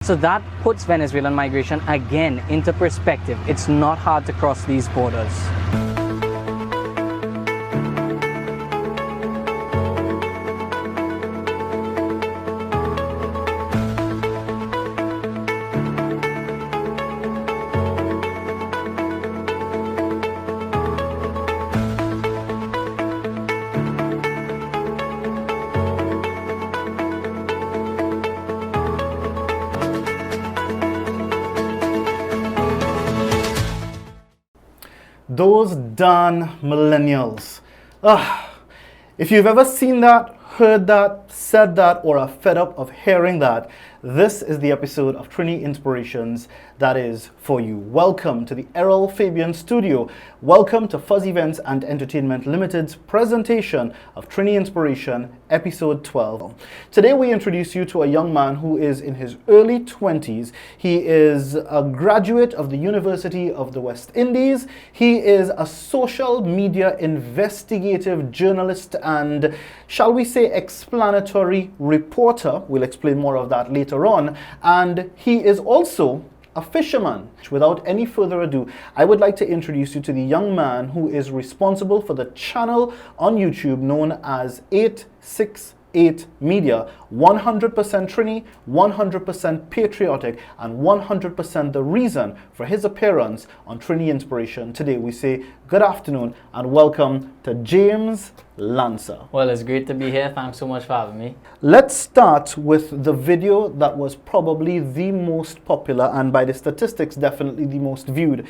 So that puts Venezuelan migration again into perspective. It's not hard to cross these borders. Those darn millennials. If you've ever seen that, heard that, said that, or are fed up of hearing that, this is the episode of Trini Inspirations that is for you. Welcome to the Errol Fabian Studio. Welcome to Fuzz Events and Entertainment Limited's presentation of Trini Inspiration, episode 12. Today we introduce you to a young man who is in his early 20s. He is a graduate of the University of the West Indies. He is a social media investigative journalist and, shall we say, explanatory reporter. We'll explain more of that later on. And he is also a fisherman. Without any further ado, I would like to introduce you to the young man who is responsible for the channel on YouTube known as 868 Media. 100% Trini, 100% patriotic, and 100% the reason for his appearance on Trini Inspiration. Today we say good afternoon and welcome to James Lanser. Well, it's great to be here. Thanks so much for having me. Let's start with the video that was probably the most popular and by the statistics definitely the most viewed.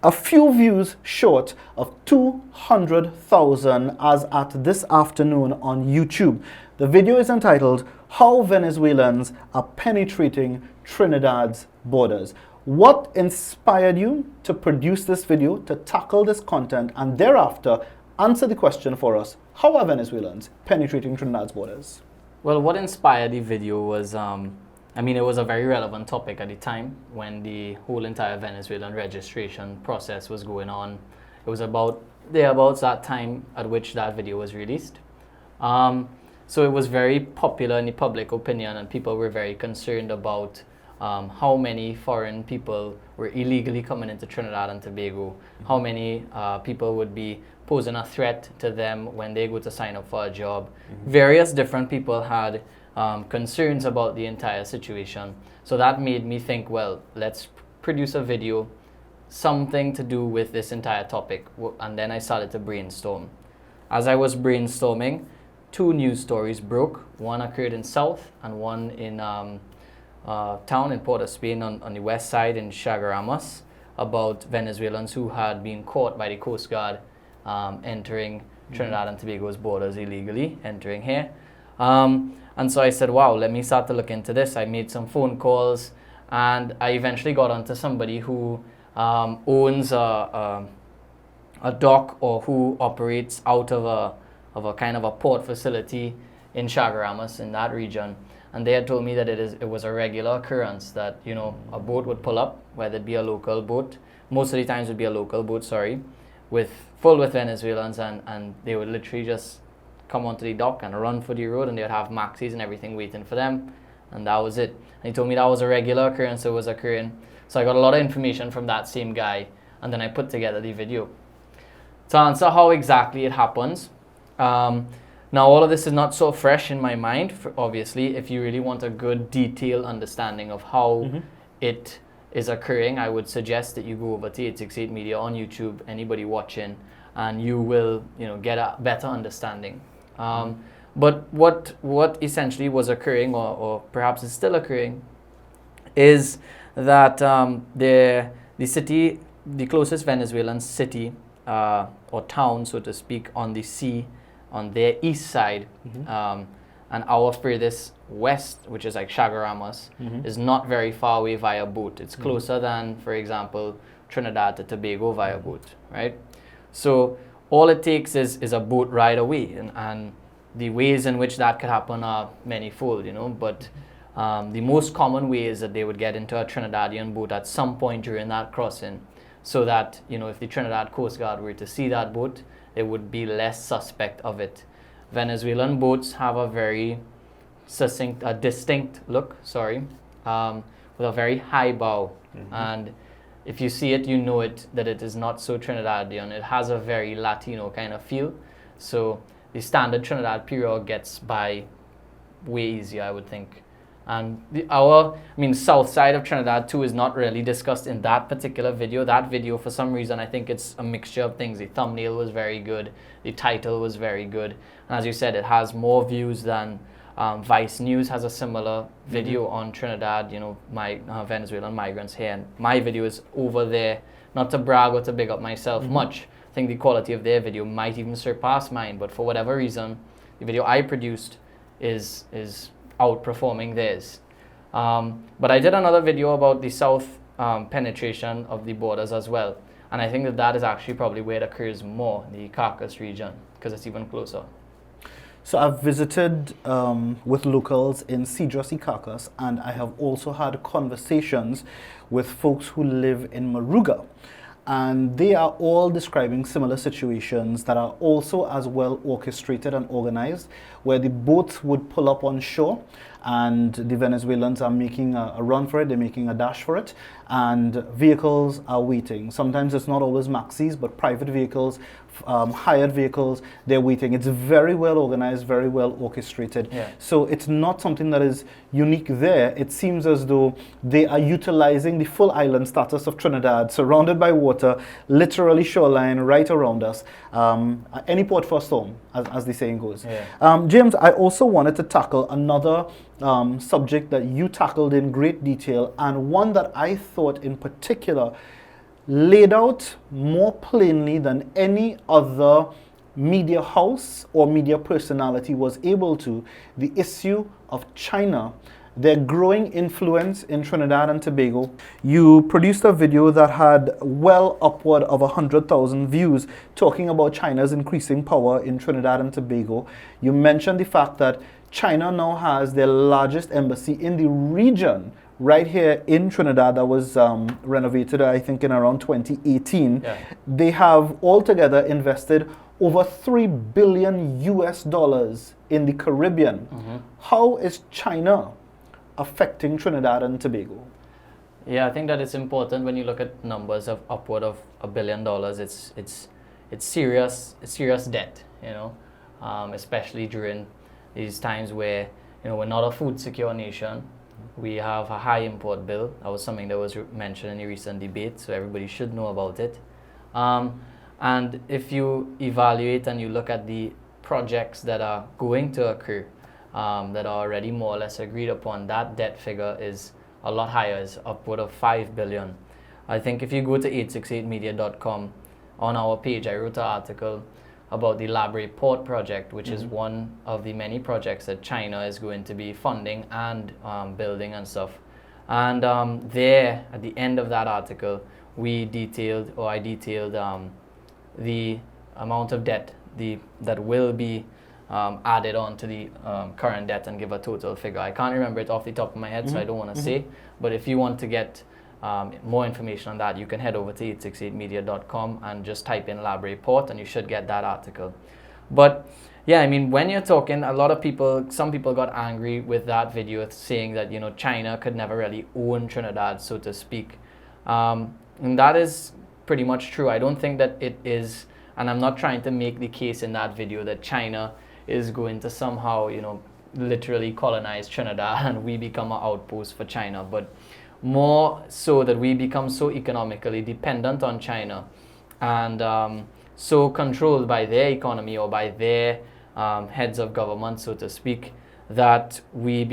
A few views short of 200,000 as at this afternoon on YouTube. The video is entitled How Venezuelans Are Penetrating Trinidad's Borders. What inspired you to produce this video, to tackle this content, and thereafter answer the question for us, how are Venezuelans penetrating Trinidad's borders? Well, what inspired the video was, it was a very relevant topic at the time when the whole entire Venezuelan registration process was going on. It was about thereabouts that time at which that video was released. So it was very popular in the public opinion and people were very concerned about how many foreign people were illegally coming into Trinidad and Tobago, how many people would be posing a threat to them when they go to sign up for a job. Various different people had concerns about the entire situation. So that made me think, well, let's produce a video, something to do with this entire topic. And then I started to brainstorm. As I was brainstorming, two news stories broke. One occurred in South and one in town in Port of Spain on the west side in Chaguaramas about Venezuelans who had been caught by the Coast Guard entering Trinidad and Tobago's borders illegally, entering here. And so I said, wow, let me start to look into this. I made some phone calls and I eventually got onto somebody who owns a dock or who operates out of a kind of a port facility in Chaguaramas in that region. And they had told me that it was a regular occurrence that, you know, a boat would pull up, whether it be a local boat, most of the times it would be a local boat, full with Venezuelans, and they would literally just come onto the dock and run for the road, and they would have maxis and everything waiting for them, and that was it. And he told me that was a regular occurrence, it was occurring. So I got a lot of information from that same guy, and then I put together the video. To answer how exactly it happens, now all of this is not so fresh in my mind, obviously. If you really want a good detailed understanding of how it is occurring, I would suggest that you go over to 868 Media on YouTube, anybody watching, and you will, get a better understanding. But what essentially was occurring, or perhaps is still occurring, is that the city, the closest Venezuelan city or town, so to speak, on the sea, on their east side, and our furthest west, which is like Chaguaramas, is not very far away via boat. It's closer than, for example, Trinidad to Tobago via boat, right? So all it takes is a boat ride away, and the ways in which that could happen are manifold, but the most common way is that they would get into a Trinidadian boat at some point during that crossing, so that, if the Trinidad Coast Guard were to see that boat, they would be less suspect of it. Venezuelan boats have a very distinct look, with a very high bow. And if you see it, you know it that it is not so Trinidadian. It has a very Latino kind of feel. So the standard Trinidad period gets by way easier, I would think. And south side of Trinidad too is not really discussed in that particular video. That video, for some reason, I think it's a mixture of things. The thumbnail was very good, the title was very good, and as you said, it has more views than Vice News has a similar video on Trinidad, Venezuelan migrants here, and my video is over there. Not to brag or to big up myself much. I think the quality of their video might even surpass mine, but for whatever reason, the video I produced is outperforming theirs. But I did another video about the south penetration of the borders as well, and I think that is actually probably where it occurs more, the Caracas region, because it's even closer. So I've visited with locals in Cedros y Caracas, and I have also had conversations with folks who live in Moruga. And they are all describing similar situations that are also as well orchestrated and organized, where the boats would pull up on shore and the Venezuelans are making a run for it, they're making a dash for it, and vehicles are waiting. Sometimes it's not always maxis, but private vehicles, hired vehicles, they're waiting. It's very well organized, very well orchestrated. Yeah. So it's not something that is unique there. It seems as though they are utilizing the full island status of Trinidad, surrounded by water, literally shoreline right around us. Any port for a storm, as the saying goes. Yeah. James, I also wanted to tackle another subject that you tackled in great detail, and one that I thought in particular laid out more plainly than any other media house or media personality was able to, the issue of China, their growing influence in Trinidad and Tobago. You produced a video that had well upward of 100,000 views talking about China's increasing power in Trinidad and Tobago. You mentioned the fact that China now has their largest embassy in the region right here in Trinidad that was renovated, I think, in around 2018. Yeah. They have altogether invested over $3 billion in the Caribbean. How is China affecting Trinidad and Tobago? Yeah, I think that it's important when you look at numbers of upward of $1 billion. It's serious debt, especially during these times where we're not a food secure nation. We have a high import bill. That was something that was mentioned in the recent debate, so everybody should know about it. And if you evaluate and you look at the projects that are going to occur, that are already more or less agreed upon, that debt figure is a lot higher, is upward of $5 billion. I think if you go to 868media.com, on our page, I wrote an article about the Labre Port project, which is one of the many projects that China is going to be funding and building and stuff. And there, at the end of that article, I detailed the amount of debt that will be added on to the current debt and give a total figure. I can't remember it off the top of my head, so I don't want to say. But if you want to get more information on that, you can head over to 868media.com and just type in Labre Port and you should get that article. But yeah, I mean, when you're talking, some people got angry with that video saying that, China could never really own Trinidad, so to speak. And that is pretty much true. I don't think that it is, and I'm not trying to make the case in that video that China is going to somehow, literally colonize Trinidad and we become an outpost for China, but more so that we become so economically dependent on China and so controlled by their economy or by their heads of government, so to speak, that we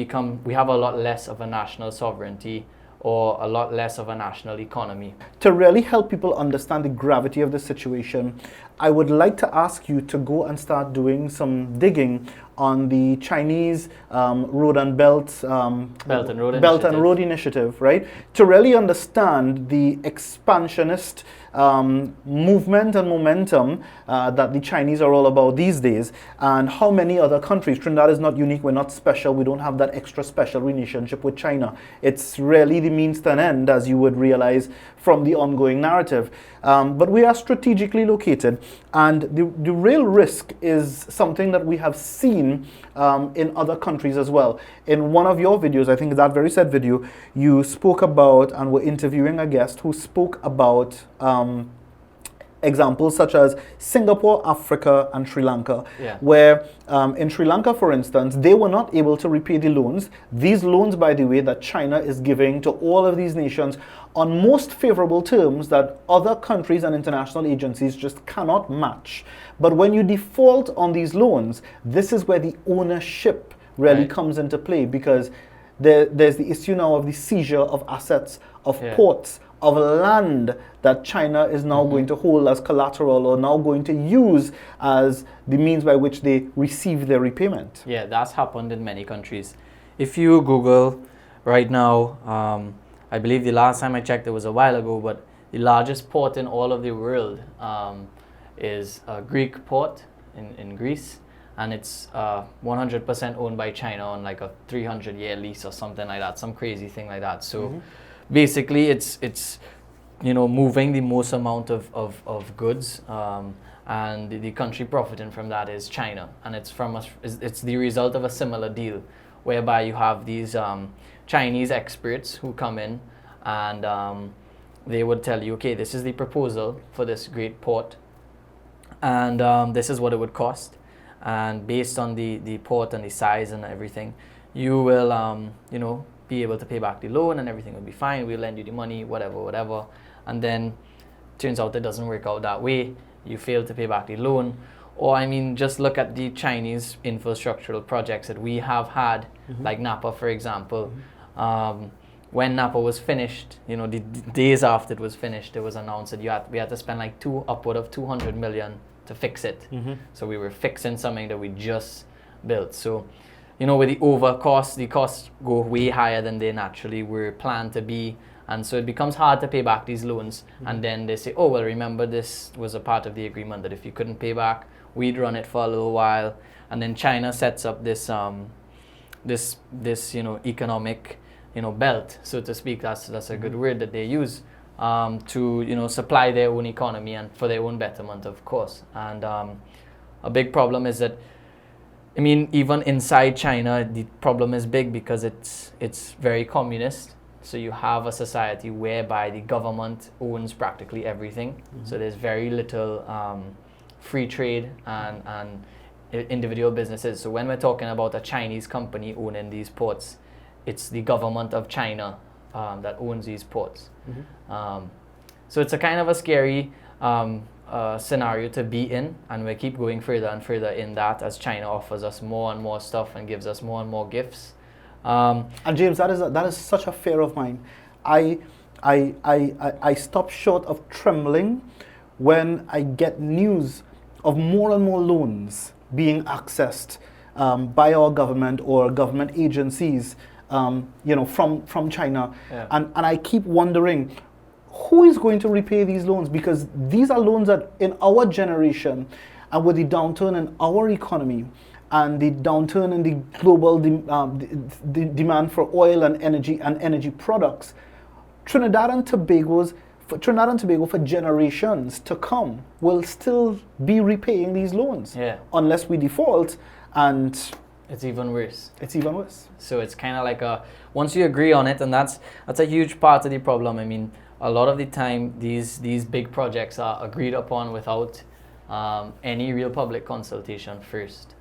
have a lot less of a national sovereignty or a lot less of a national economy. To really help people understand the gravity of the situation, I would like to ask you to go and start doing some digging on the Chinese Belt and Road Initiative, right? To really understand the expansionist movement and momentum that the Chinese are all about these days, and how many other countries. Trinidad is not unique, we're not special, we don't have that extra special relationship with China. It's really the means to an end, as you would realize from the ongoing narrative. But we are strategically located, and the real risk is something that we have seen seen in other countries as well. In one of your videos, I think that very said video, you spoke about and were interviewing a guest who spoke about examples such as Singapore, Africa, and Sri Lanka, where in Sri Lanka, for instance, they were not able to repay the loans. These loans, by the way, that China is giving to all of these nations on most favorable terms that other countries and international agencies just cannot match. But when you default on these loans, this is where the ownership really comes into play, because there's the issue now of the seizure of assets, of ports, of land that China is now going to hold as collateral, or now going to use as the means by which they receive their repayment. Yeah, that's happened in many countries. If you Google right now, I believe the last time I checked, it was a while ago, but the largest port in all of the world is a Greek port in Greece, and it's 100% owned by China on like a 300-year lease or something like that, some crazy thing like that. So basically it's moving the most amount of goods, and the country profiting from that is China, and it's the result of a similar deal whereby you have these Chinese experts who come in and they would tell you, okay, this is the proposal for this great port, and this is what it would cost, and based on the port and the size and everything, you will be able to pay back the loan and everything will be fine. We'll lend you the money, whatever. And then turns out it doesn't work out that way. You fail to pay back the loan. Or just look at the Chinese infrastructural projects that we have had, like Napa, for example. When Napa was finished, the days after it was finished, it was announced that we had to spend like upward of 200 million to fix it. So we were fixing something that we just built. So with the costs go way higher than they naturally were planned to be. And so it becomes hard to pay back these loans. And then they say, oh, well, remember, this was a part of the agreement that if you couldn't pay back, we'd run it for a little while. And then China sets up this economic, belt, so to speak. That's a good word that they use, to, supply their own economy and for their own betterment, of course. And a big problem is that, even inside China, the problem is big because it's very communist. So you have a society whereby the government owns practically everything. So there's very little free trade and individual businesses. So when we're talking about a Chinese company owning these ports, it's the government of China that owns these ports. So it's a kind of a scary scenario to be in, and we keep going further and further in that as China offers us more and more stuff and gives us more and more gifts. And James, that is such a fear of mine. I stop short of trembling when I get news of more and more loans being accessed by our government or government agencies, from China, and I keep wondering, who is going to repay these loans? Because these are loans that in our generation, and with the downturn in our economy and the downturn in the global the demand for oil and energy products, Trinidad and Tobago for generations to come will still be repaying these loans unless we default, and it's even worse. So it's kind of like once you agree on it, and that's a huge part of the problem. A lot of the time, these big projects are agreed upon without any real public consultation first.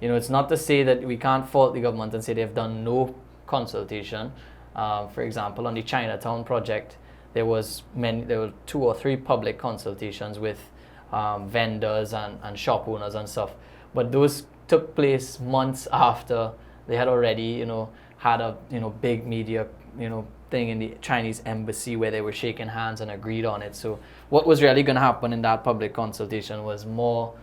It's not to say that we can't fault the government and say they've done no consultation. For example, on the Chinatown project, there were 2 or 3 public consultations with vendors and shop owners and stuff. But those took place months after they had already, had a big media, thing in the Chinese embassy where they were shaking hands and agreed on it. So what was really going to happen in that public consultation was more,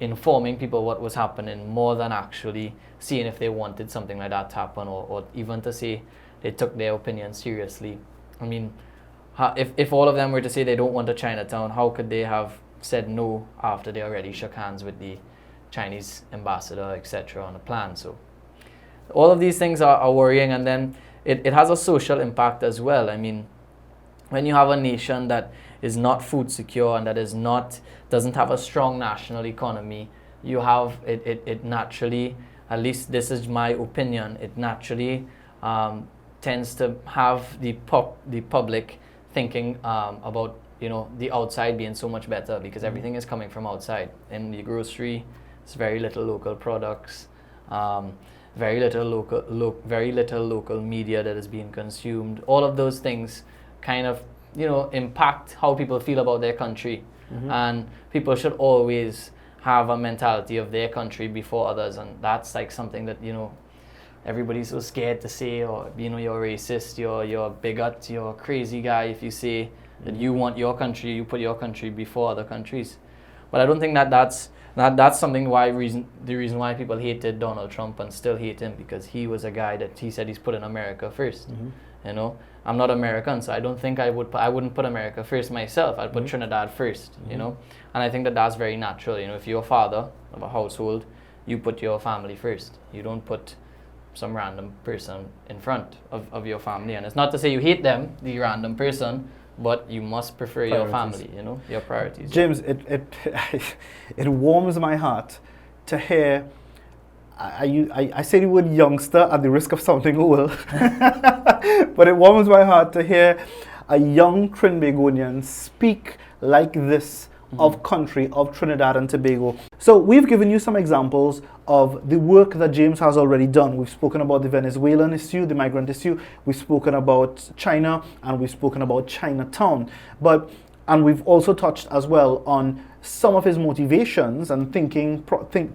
informing people what was happening more than actually seeing if they wanted something like that to happen, or even to say they took their opinion seriously. If all of them were to say they don't want a Chinatown, how could they have said no after they already shook hands with the Chinese ambassador, etc., on a plan? So all of these things are worrying, and then it has a social impact as well. When you have a nation that is not food secure and that doesn't have a strong national economy, you have it naturally, at least this is my opinion, it naturally tends to have the public thinking about, you know, the outside being so much better because everything is coming from outside. In the grocery, it's very little local products, very little local media that is being consumed. All of those things kind of, you know, impact how people feel about their country. And people should always have a mentality of their country before others, and that's like something that, you know, everybody's so scared to say, or, you know, you're racist, you're a bigot, you're a crazy guy if you say that you want your country, you put your country before other countries. But I don't think that's something the reason why people hated Donald Trump and still hate him, because he was a guy that he said he's putting America first. You know, I'm not American, so I don't think I wouldn't put America first myself. I'd put Trinidad first, you know, and I think that that's very natural. You know, if you're a father of a household, you put your family first. You don't put some random person in front of your family. And it's not to say you hate them, the random person, but you must prefer your family, you know, your priorities. James, it warms my heart to hear. I say the word youngster at the risk of sounding old, but it warms my heart to hear a young Trinbagonian speak like this of country, of Trinidad and Tobago. So we've given you some examples of the work that James has already done. We've spoken about the Venezuelan issue, the migrant issue. We've spoken about China, and we've spoken about Chinatown. And we've also touched as well on some of his motivations and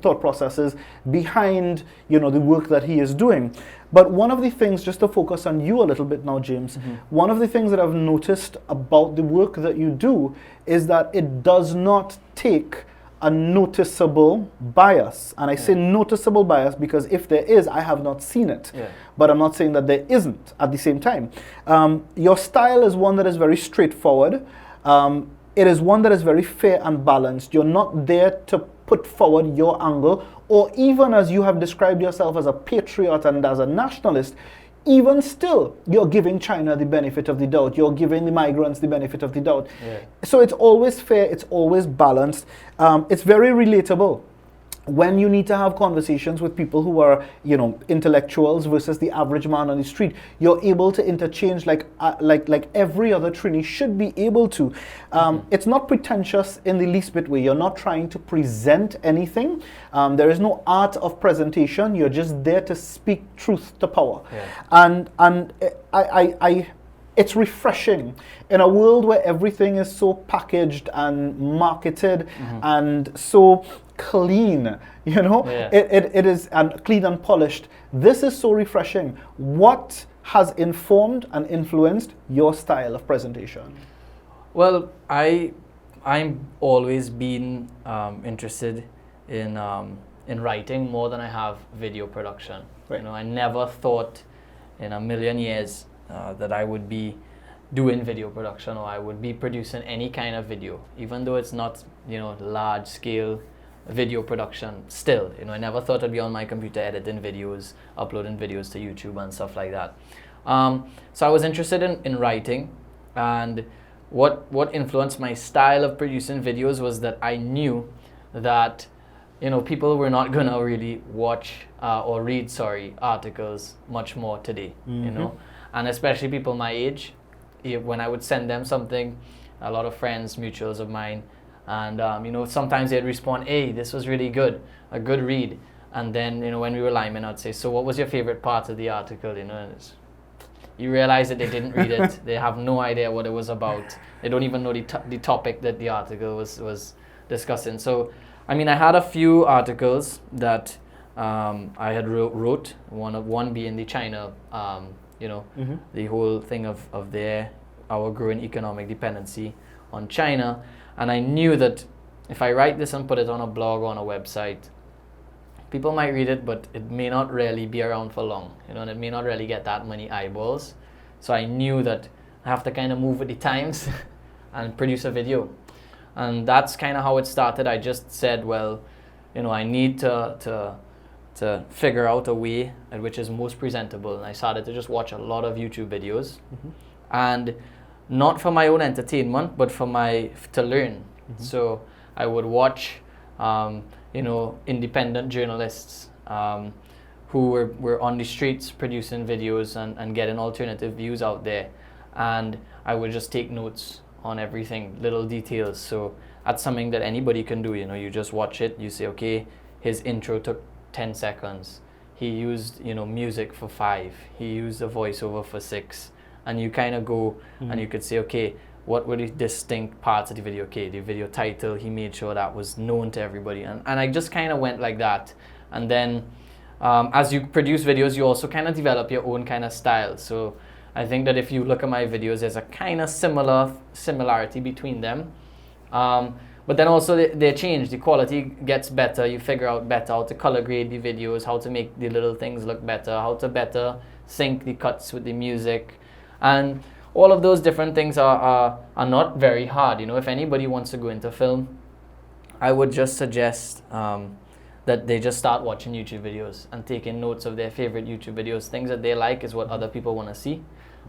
thought processes behind, you know, the work that he is doing. But one of the things, just to focus on you a little bit now, James, one of the things that I've noticed about the work that you do is that it does not take a noticeable bias. And I say noticeable bias because if there is, I have not seen it. But I'm not saying that there isn't at the same time. Your style is one that is very straightforward. It is one that is very fair and balanced. You're not there to put forward your angle, or even as you have described yourself as a patriot and as a nationalist, even still, you're giving China the benefit of the doubt. You're giving the migrants the benefit of the doubt. So it's always fair, it's always balanced. It's very relatable. When you need to have conversations with people who are, you know, intellectuals versus the average man on the street, you're able to interchange like every other Trini should be able to. It's not pretentious in the least bit way. You're not trying to present anything. There is no art of presentation. You're just there to speak truth to power. And it's refreshing in a world where everything is so packaged and marketed and so clean, you know, it is and clean and polished. This is so refreshing. What has informed and influenced your style of presentation? Well, I'm always been interested in writing more than I have video production. You know, I never thought in a million years that I would be doing video production, or I would be producing any kind of video, even though it's not, you know, large scale video production. Still, you know, I never thought I'd be on my computer editing videos, uploading videos to YouTube and stuff like that. So I was interested in writing, and what influenced my style of producing videos was that I knew that, you know, people were not gonna really watch or read, articles much more today, you know, and especially people my age. When I would send them something, a lot of friends, mutuals of mine, and you know, sometimes they'd respond, "Hey, this was really good, a good read." And then, you know, when we were linemen, I'd say, "So what was your favorite part of the article?" You know, and you realize that they didn't read it. They have no idea what it was about. They don't even know the topic that the article was discussing. So, I mean, I had a few articles that I had wrote. One being the China, you know, the whole thing of our growing economic dependency on China. And I knew that if I write this and put it on a blog or on a website, people might read it, but it may not really be around for long, you know, and it may not really get that many eyeballs. So I knew that I have to kind of move with the times and produce a video. And that's kind of how it started. I just said, well, you know, I need to figure out a way at which is most presentable. And I started to just watch a lot of YouTube videos, and not for my own entertainment, but to learn. So I would watch, independent journalists who were on the streets producing videos and getting alternative views out there. And I would just take notes on everything, little details. So that's something that anybody can do. You just watch it, you say, okay, his intro took 10 seconds. He used, music for 5. He used a voiceover for 6. And you kind of go and you could say, okay, what were the distinct parts of the video? Okay, the video title, he made sure that was known to everybody. And I just kind of went like that. And then as you produce videos, you also kind of develop your own kind of style. So I think that if you look at my videos, there's a kind of similarity between them. But then also they change. The quality gets better. You figure out better how to color grade the videos, how to make the little things look better, how to better sync the cuts with the music. And all of those different things are not very hard. If anybody wants to go into film, I would just suggest that they just start watching YouTube videos and taking notes of their favorite YouTube videos. Things that they like is what other people want to see.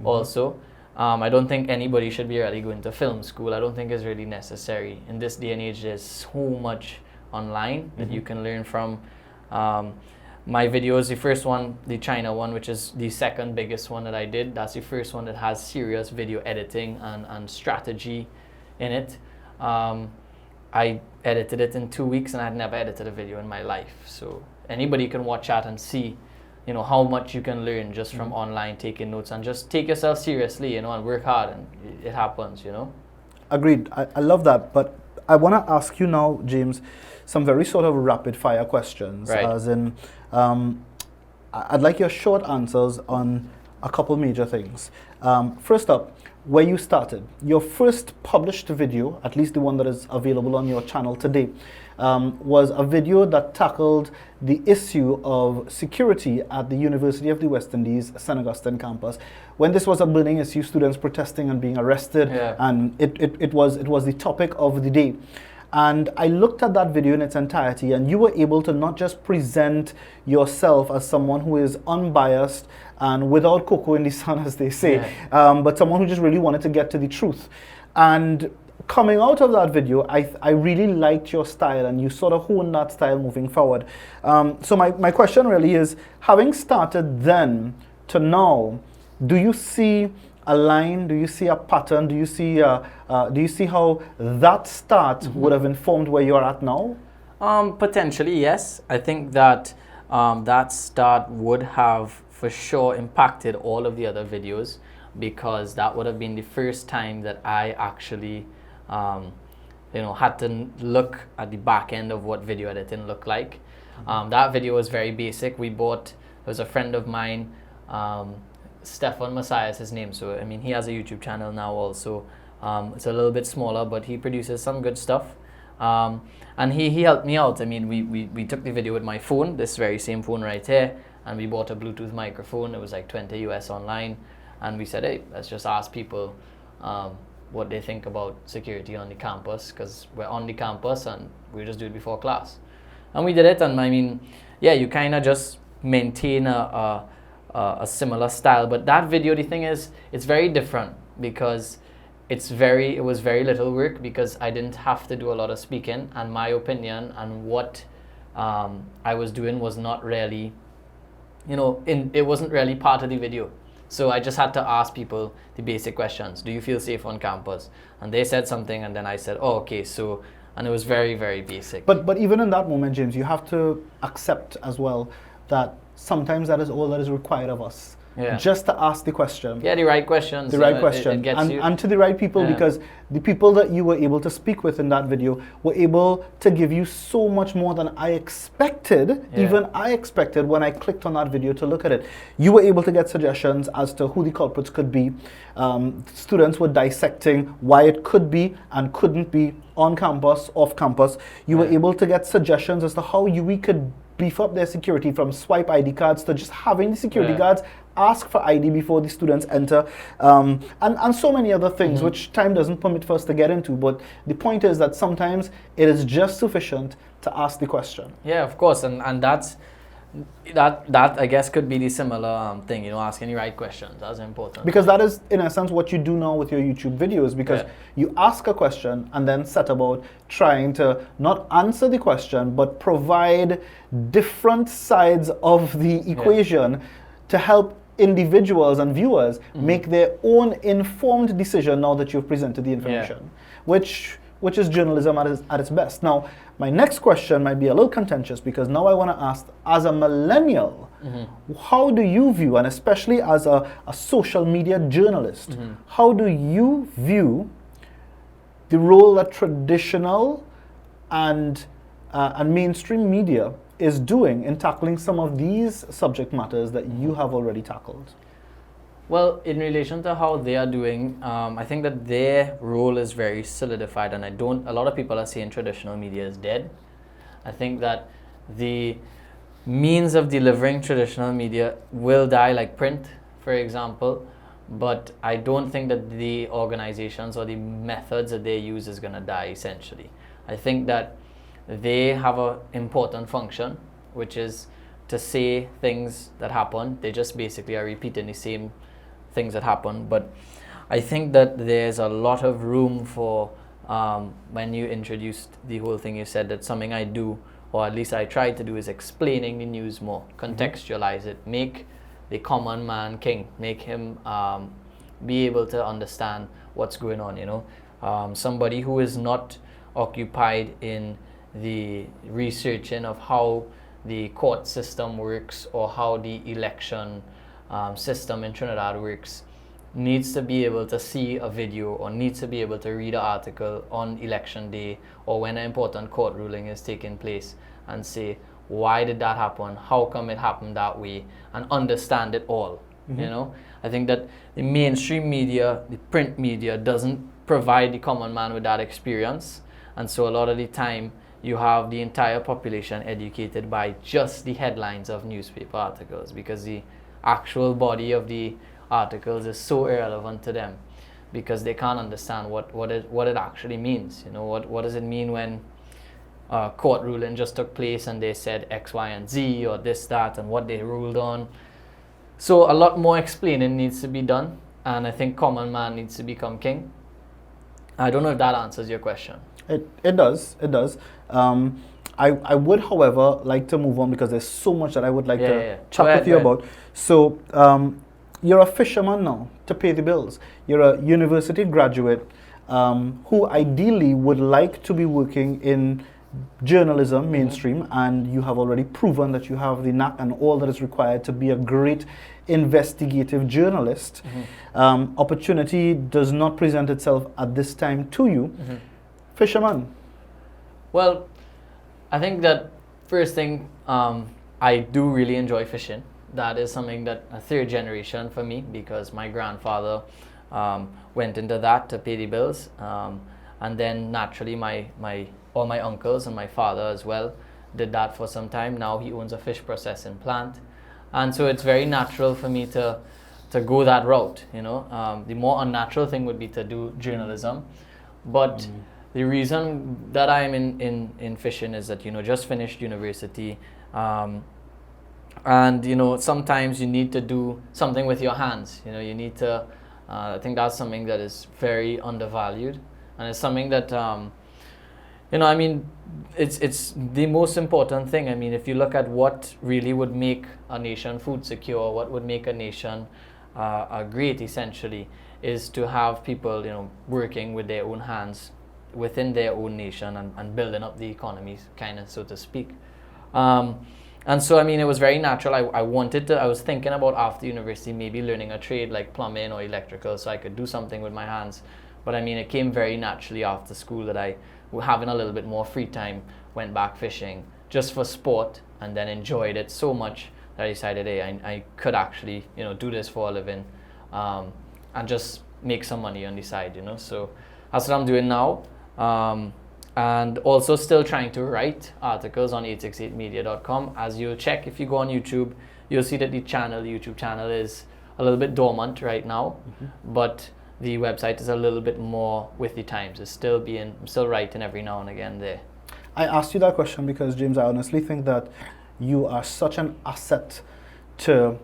Also, I don't think anybody should be really going to film school. I don't think it's really necessary. In this day and age, there's so much online that you can learn from. My videos, the first one, the China one, which is the second biggest one that I did, that's the first one that has serious video editing and strategy in it. I edited it in 2 weeks, and I had never edited a video in my life. So anybody can watch that and see, how much you can learn just from online taking notes, and just take yourself seriously, and work hard, and it happens, Agreed. I love that. But I want to ask you now, James, some very sort of rapid fire questions. Right. As in, I'd like your short answers on a couple major things. First up, where you started. Your first published video, at least the one that is available on your channel today, was a video that tackled the issue of security at the University of the West Indies, St. Augustine campus. When this was a burning issue, students protesting and being arrested, and it was the topic of the day. And I looked at that video in its entirety, and you were able to not just present yourself as someone who is unbiased and without cocoa in the sun, as they say, but someone who just really wanted to get to the truth. And coming out of that video, I really liked your style, and you sort of honed that style moving forward. So my question really is, having started then to now, do you see a line? Do you see a pattern? Do you see how that start would have informed where you're at now? Potentially, yes. I think that that start would have for sure impacted all of the other videos, because that would have been the first time that I actually had to look at the back end of what video editing looked like. That video was very basic. There was a friend of mine, Stefan Messiah is his name, so he has a YouTube channel now also. It's a little bit smaller, but he produces some good stuff, and he helped me out. We took the video with my phone, this very same phone right here, and we bought a Bluetooth microphone. It was like 20 US online, and we said, hey, let's just ask people what they think about security on the campus, because we're on the campus and we just do it before class. And we did it, and you kind of just maintain a similar style. But that video, the thing is, it's very different, because it was very little work, because I didn't have to do a lot of speaking, and my opinion and what I was doing was not really, it wasn't really part of the video. So I just had to ask people the basic questions. Do you feel safe on campus? And they said something, and then I said, oh, okay, so, and it was very, very basic. But even in that moment, James, you have to accept as well that sometimes that is all that is required of us. Just to ask the question. Yeah, the right questions. The right question. It gets you. And to the right people, because the people that you were able to speak with in that video were able to give you so much more than I expected. Even I expected when I clicked on that video to look at it. You were able to get suggestions as to who the culprits could be. Students were dissecting why it could be and couldn't be on campus, off campus. You were able to get suggestions as to how we could beef up their security, from swipe ID cards to just having the security guards ask for ID before the students enter, and so many other things which time doesn't permit for us to get into. But the point is that sometimes it is just sufficient to ask the question. Yeah, of course, and that's That I guess could be the similar thing, asking the right questions. That's important. Because that is, in a sense, what you do now with your YouTube videos, because Yeah. you ask a question and then set about trying to not answer the question, but provide different sides of the equation to help individuals and viewers make their own informed decision now that you've presented the information, which is journalism at its best. Now, my next question might be a little contentious because now I want to ask, as a millennial, how do you view, and especially as a social media journalist, how do you view the role that traditional and mainstream media is doing in tackling some of these subject matters that you have already tackled? Well, in relation to how they are doing, I think that their role is very solidified, and a lot of people are saying traditional media is dead. I think that the means of delivering traditional media will die, like print, for example, but I don't think that the organizations or the methods that they use is going to die, essentially. I think that they have an important function, which is to say things that happen. They just basically are repeating the same things that happen. But I think that there's a lot of room for, when you introduced the whole thing, you said that something I do, or at least I try to do, is explaining the news more, contextualize it, make the common man king, make him be able to understand what's going on, somebody who is not occupied in the researching of how the court system works or how the election system in Trinidad works needs to be able to see a video or needs to be able to read an article on election day or when an important court ruling is taking place and say, why did that happen? How come it happened that way? And understand it all. I think that the mainstream media, the print media, doesn't provide the common man with that experience. And so a lot of the time, you have the entire population educated by just the headlines of newspaper articles, because the actual body of the articles is so irrelevant to them, because they can't understand what it actually means. What does it mean when a court ruling just took place and they said X, Y, and Z, or this, that, and what they ruled on. So a lot more explaining needs to be done, and I think common man needs to become king. I don't know if that answers your question. It does. I would, however, like to move on because there's so much that I would like to chat with you about. So, you're a fisherman now to pay the bills. You're a university graduate who ideally would like to be working in journalism, mainstream, and you have already proven that you have the knack and all that is required to be a great investigative journalist. Opportunity does not present itself at this time to you. Fisherman. Well, I think that first thing, I do really enjoy fishing. That is something that a third generation for me, because my grandfather went into that to pay the bills, and then naturally all my uncles and my father as well did that for some time. Now he owns a fish processing plant, and so it's very natural for me to go that route. The more unnatural thing would be to do journalism, but the reason that I'm in fishing is that, just finished university, and, sometimes you need to do something with your hands. You need to, I think that's something that is very undervalued, and it's something that, it's the most important thing. If you look at what really would make a nation food secure, what would make a nation great, essentially, is to have people, working with their own hands within their own nation and building up the economy, kind of, so to speak. And so, it was very natural. I was thinking about after university maybe learning a trade like plumbing or electrical so I could do something with my hands. But it came very naturally after school that I, having a little bit more free time, went back fishing just for sport, and then enjoyed it so much that I decided, hey, I could actually, do this for a living, and just make some money on the side, So that's what I'm doing now. And also still trying to write articles on 868media.com. As you'll check, if you go on YouTube, you'll see that the YouTube channel is a little bit dormant right now, but the website is a little bit more with the times. I'm still writing every now and again there. I asked you that question because, James, I honestly think that you are such an asset to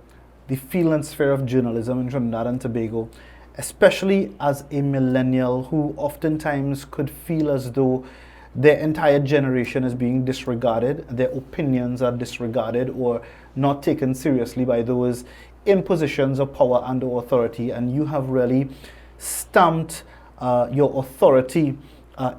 the field and sphere of journalism in Trinidad and Tobago, especially as a millennial who oftentimes could feel as though their entire generation is being disregarded, their opinions are disregarded or not taken seriously by those in positions of power and authority, and you have really stamped your authority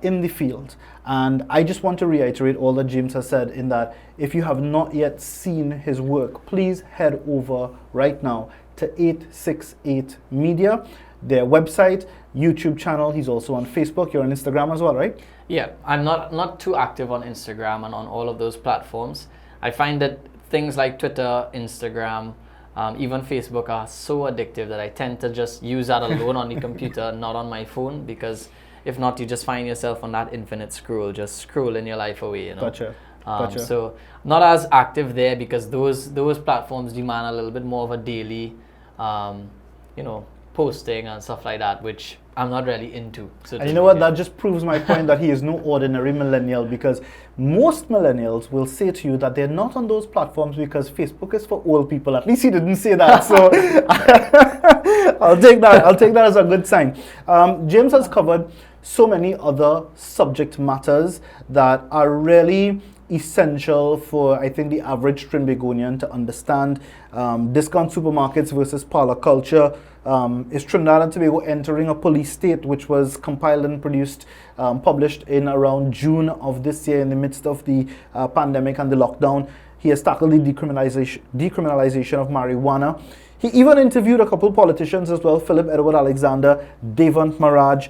in the field. And I just want to reiterate all that James has said, in that if you have not yet seen his work, please head over right now to 868 Media, their website, YouTube channel. He's also on Facebook. You're on Instagram as well, right? Yeah, I'm not too active on Instagram and on all of those platforms. I find that things like Twitter, Instagram, even Facebook are so addictive that I tend to just use that alone on the computer, not on my phone, because if not, you just find yourself on that infinite scroll, just scrolling your life away, you know. Gotcha. So not as active there, because those platforms demand a little bit more of a daily, posting and stuff like that, which I'm not really into. So and you know what? That just proves my point that he is no ordinary millennial, because most millennials will say to you that they're not on those platforms because Facebook is for old people. At least he didn't say that, so I'll take that as a good sign. James has covered so many other subject matters that are really essential for, I think, the average Trinbagonian to understand. Discount supermarkets versus parlor culture. Is Trinidad and Tobago entering a police state, which was compiled and published in around June of this year in the midst of the pandemic and the lockdown. He has tackled the decriminalization of marijuana. He even interviewed a couple politicians as well, Philip Edward Alexander, Devant Maraj.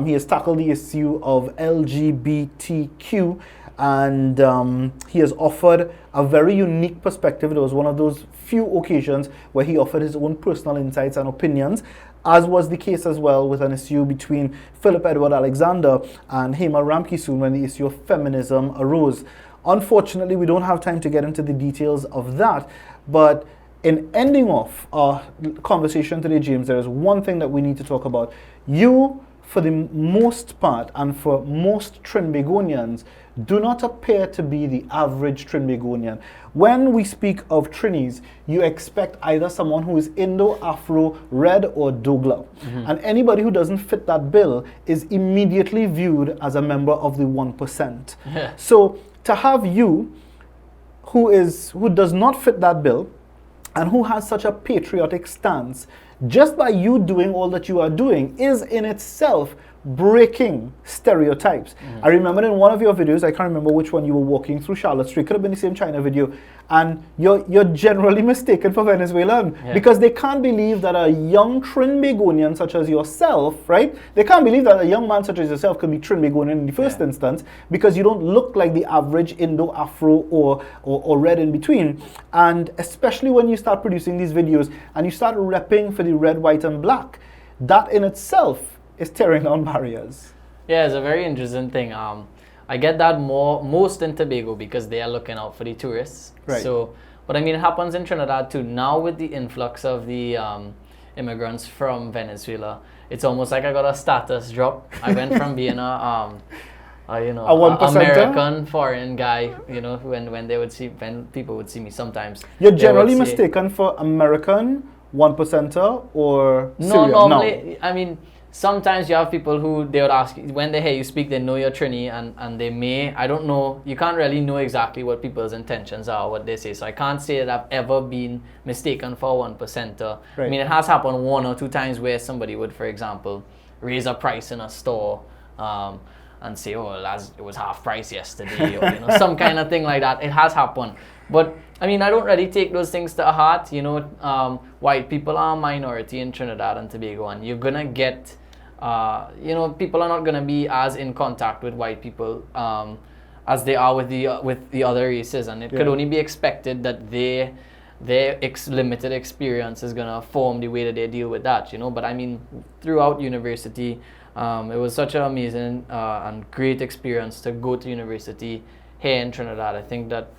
He has tackled the issue of LGBTQ, and he has offered a very unique perspective. It was one of those few occasions where he offered his own personal insights and opinions, as was the case as well with an issue between Philip Edward Alexander and Hema Ramkisoon when the issue of feminism arose. Unfortunately, we don't have time to get into the details of that, but in ending off our conversation today, James, there is one thing that we need to talk about. You, for the most part, and for most Trinbagonians, do not appear to be the average Trinbagonian. When we speak of Trinis, you expect either someone who is Indo-Afro, Red, or Dougla. And anybody who doesn't fit that bill is immediately viewed as a member of the 1%. Yeah. So to have you, who does not fit that bill, and who has such a patriotic stance, just by you doing all that you are doing, is in itself breaking stereotypes. I remember in one of your videos, I can't remember which one, you were walking through Charlotte Street, could have been the same China video, and you're generally mistaken for Venezuelan, because they can't believe that a young Trinbagonian such as yourself, right? They can't believe that a young man such as yourself could be Trinbagonian in the first instance, because you don't look like the average Indo-Afro or Red in between. And especially when you start producing these videos and you start repping for the red, white, and black, that in itself is tearing down barriers. Yeah, it's a very interesting thing. I get that most in Tobago because they are looking out for the tourists. Right. So, but I mean, it happens in Trinidad too. Now with the influx of the immigrants from Venezuela, it's almost like I got a status drop. I went from being a 1%? American foreign guy, when people would see me sometimes. You're generally mistaken for American 1%er or Syrian? No, normally, I mean, sometimes you have people who they would ask, when they hear you speak, they know you're Trini, and they may, I don't know, you can't really know exactly what people's intentions are, what they say. So I can't say that I've ever been mistaken for a 1%er. Right. I mean, it has happened one or two times where somebody would, for example, raise a price in a store and say, oh, it was half price yesterday, or some kind of thing like that. It has happened. But I mean, I don't really take those things to heart. White people are a minority in Trinidad and Tobago, and you're gonna get, people are not gonna be as in contact with white people as they are with the other races, and it could only be expected that their limited experience is gonna form the way that they deal with that. But I mean, throughout university, it was such an amazing and great experience to go to university here in Trinidad. I think that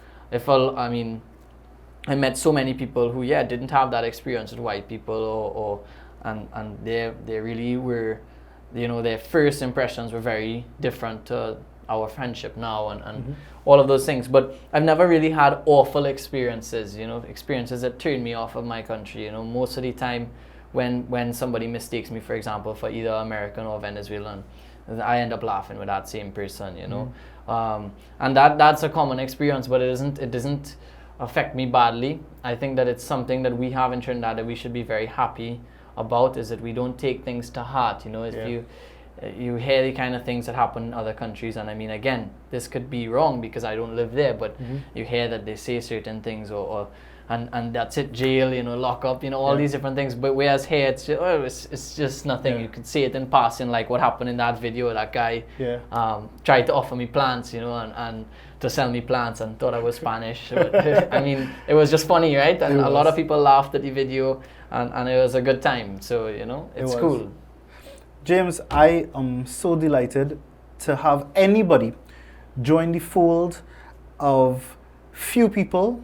I met so many people who didn't have that experience with white people, and they really were, their first impressions were very different to our friendship now and all of those things. But I've never really had awful experiences, experiences that turn me off of my country. Most of the time when somebody mistakes me, for example, for either American or Venezuelan, I end up laughing with that same person, and that's a common experience, but it doesn't affect me badly. I think that it's something that we have in Trinidad that we should be very happy about, is that we don't take things to heart. If you hear the kind of things that happen in other countries, and I mean, again, this could be wrong because I don't live there, but you hear that they say certain things and that's it, jail, lock up, all these different things. But whereas here, it's just nothing. You could see it in passing, like what happened in that video. That guy tried to offer me plants, and to sell me plants, and thought I was Spanish. But, I mean, it was just funny, right? And a lot of people laughed at the video, and it was a good time. So, it's cool. James, I am so delighted to have anybody join the fold of few people,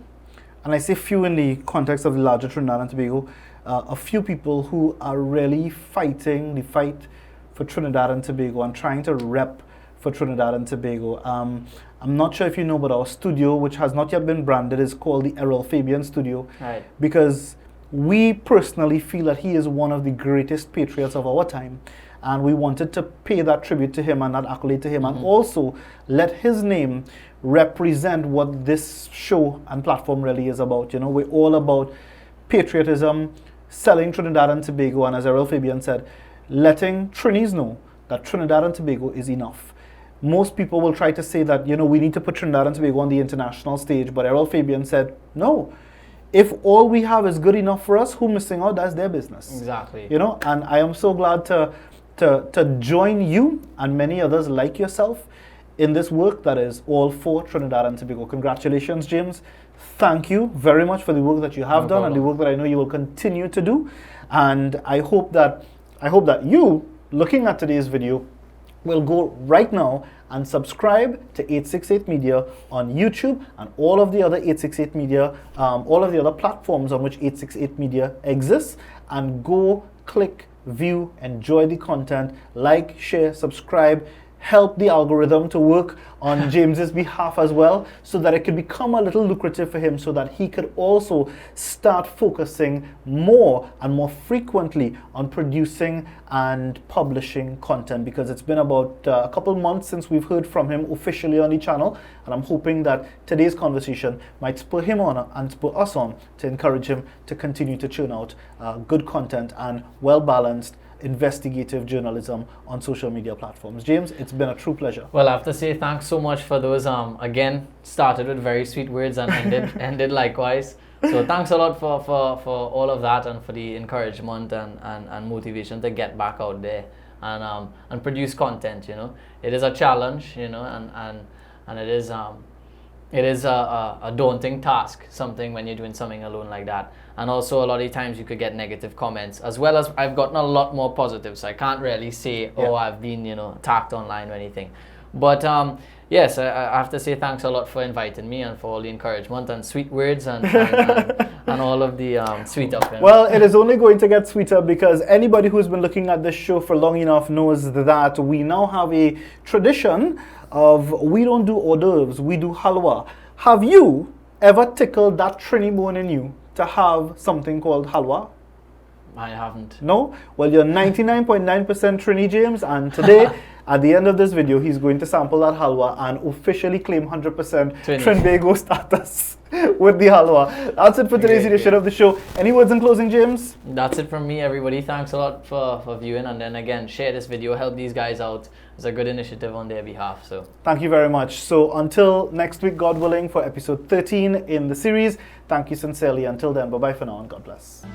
and I say few in the context of the larger Trinidad and Tobago, a few people who are really fighting the fight for Trinidad and Tobago and trying to rep for Trinidad and Tobago. I'm not sure if you know, but our studio, which has not yet been branded, is called the Errol Fabian Studio, right, because we personally feel that he is one of the greatest patriots of our time. And we wanted to pay that tribute to him and that accolade to him, and also let his name represent what this show and platform really is about. We're all about patriotism, selling Trinidad and Tobago, and as Errol Fabian said, letting Trinis know that Trinidad and Tobago is enough. Most people will try to say that, we need to put Trinidad and Tobago on the international stage, but Errol Fabian said, no. If all we have is good enough for us, who's missing out? That's their business. Exactly. And I am so glad to join you and many others like yourself in this work that is all for Trinidad and Tobago. Congratulations, James. Thank you very much for the work that you have done and the work that I know you will continue to do. And I hope that you, looking at today's video, will go right now and subscribe to 868 Media on YouTube and all of the other 868 Media, all of the other platforms on which 868 Media exists, and go click, view, enjoy the content, like, share, subscribe, help the algorithm to work on James's behalf as well, so that it could become a little lucrative for him, so that he could also start focusing more and more frequently on producing and publishing content, because it's been about a couple months since we've heard from him officially on the channel, and I'm hoping that today's conversation might spur him on and spur us on to encourage him to continue to churn out good content and well-balanced investigative journalism on social media platforms. James, it's been a true pleasure. Well, I have to say thanks so much for those, again, started with very sweet words and ended likewise. So thanks a lot for all of that, and for the encouragement and motivation to get back out there and produce content. It is a challenge, and it is a daunting task, something when you're doing something alone like that. And also a lot of times you could get negative comments, as well as I've gotten a lot more positive, so I can't really say, I've been, attacked online or anything. But yes, I have to say thanks a lot for inviting me, and for all the encouragement and sweet words and all of the sweet up. Well, it is only going to get sweeter, because anybody who's been looking at this show for long enough knows that we now have a tradition of, we don't do hors d'oeuvres, we do halwa. Have you ever tickled that Trini bone in you to have something called halwa? I haven't. No? Well, you're 99.9% Trini, James, and today, at the end of this video, he's going to sample that halwa and officially claim 100% Trinbago status with the halwa. That's it for today's edition of the show. Any words in closing, James? That's it from me, everybody. Thanks a lot for viewing, and then again, share this video, help these guys out. It's a good initiative on their behalf. So thank you very much. So until next week, God willing, for episode 13 in the series, thank you sincerely. Until then, bye-bye for now, and God bless.